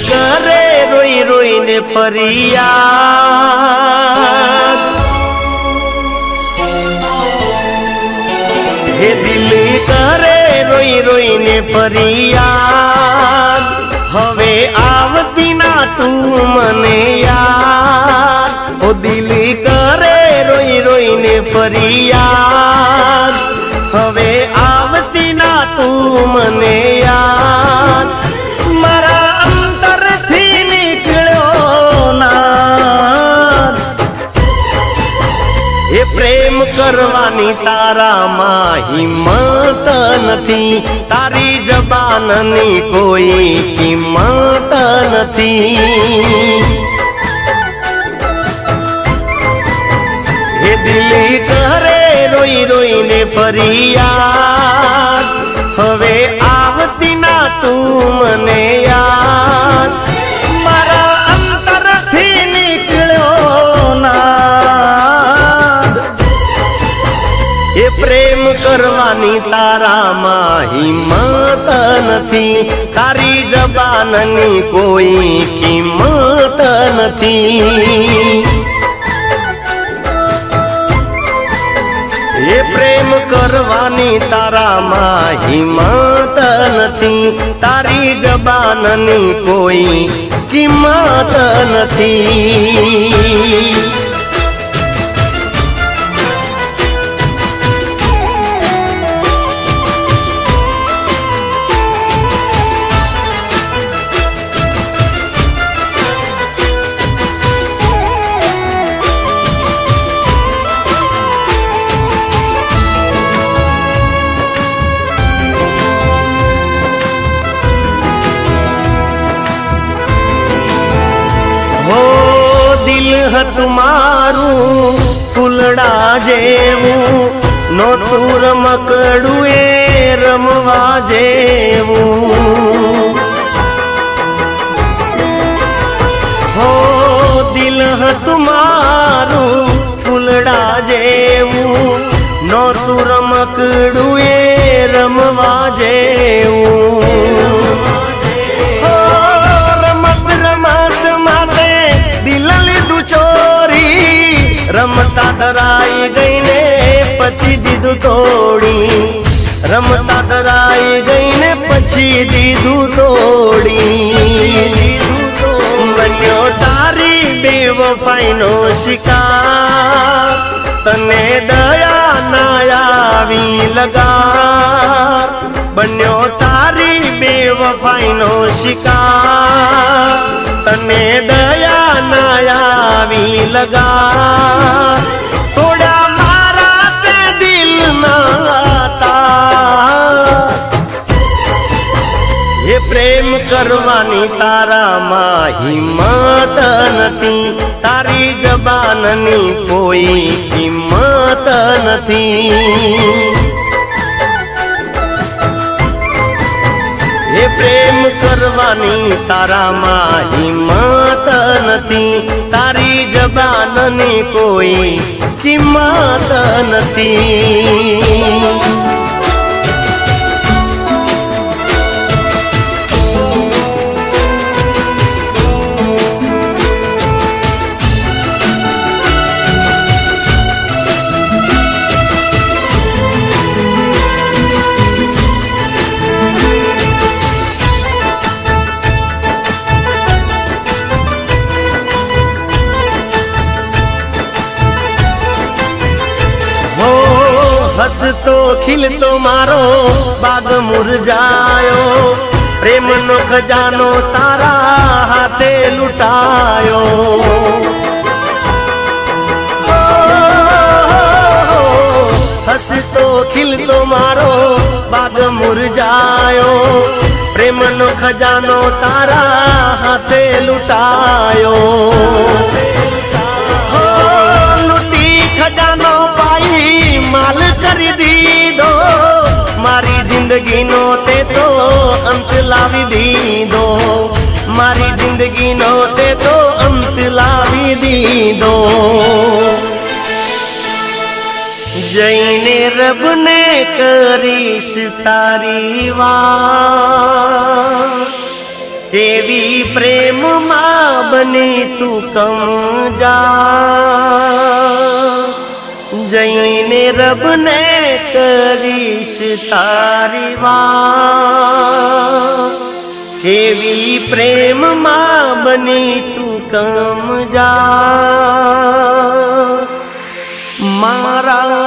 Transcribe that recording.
करे रोई रोई ने फरियाद, हे दिल करे रोई रोई ने फरियाद, हवे आवती ना तू मने याद। ओ दिल करे रोई रोई ने फरियाद, हवे आवती ना तू मने याद। मारा अंतर थी निकळ्यो नाद, ए प्रेम करवानी तारामां हिम्मत नथी, तारी जबाननी कोई किंमत नथी। हे दिल करे रोई रोई ने फरियाद, हवे आवती ना तू मने याद। मारा अंतर थी निकळ्यो नाद, ए प्रेम करवानी तारामां हिम्मत नथी, तारी जबाननी कोई किंमत नथी। ये प्रेम करवानी तारामां हिम्मत नथी, तारी जबाननी कोई किंमत नथी। दिल तुम्हारू फूलड़ा जेवू, नोटू रमकड़ू ए रमवा जेवू। हो दिल तुम्हारू फूलड़ा जेवू, नोटू रमकड़ू ए रमवा जेवू। रमता धराई गई ने पछी दीदू तोड़ी, रमता धराई गई ने पछी दीदू तोड़ी। बन्यो तारी बेवफाई नो शिकार, तने दया ना आवी लगार। बन्यो तारी बेवफाई नो शिकार, तने दया ना आवी लगा। थोड़ा मारा ते दिल ना तार, ये प्रेम करवानी तारामां हिम्मत नथी, तारी जबाननी कोई किंमत नथी। ये प्रेम करवानी तारामां हिम्मत नथी, तारी जबाननी कोई किंमत नथी। हसतो खिलतो मारो बाग मुरझायो, प्रेम नो खजानो तारा हाथे लुटायो। हसतो खिलतो मारो बाग मुरझायो, प्रेम नो खजानो तारा हाथे लुटायो। लुटी खजानो पाई माल करी दीदो, मारी जिंदगी नो ते तो अंत लावी दीदो। मारी जिंदगी नो ते तो अंत लावी दीदो। जैने रब ने करीश तारी वार, एवी પ્રેમમાં બની તું કમજા જઈને રબને કરીશ તારી વાત કેવી પ્રેમમાં બની તું કમજા મારા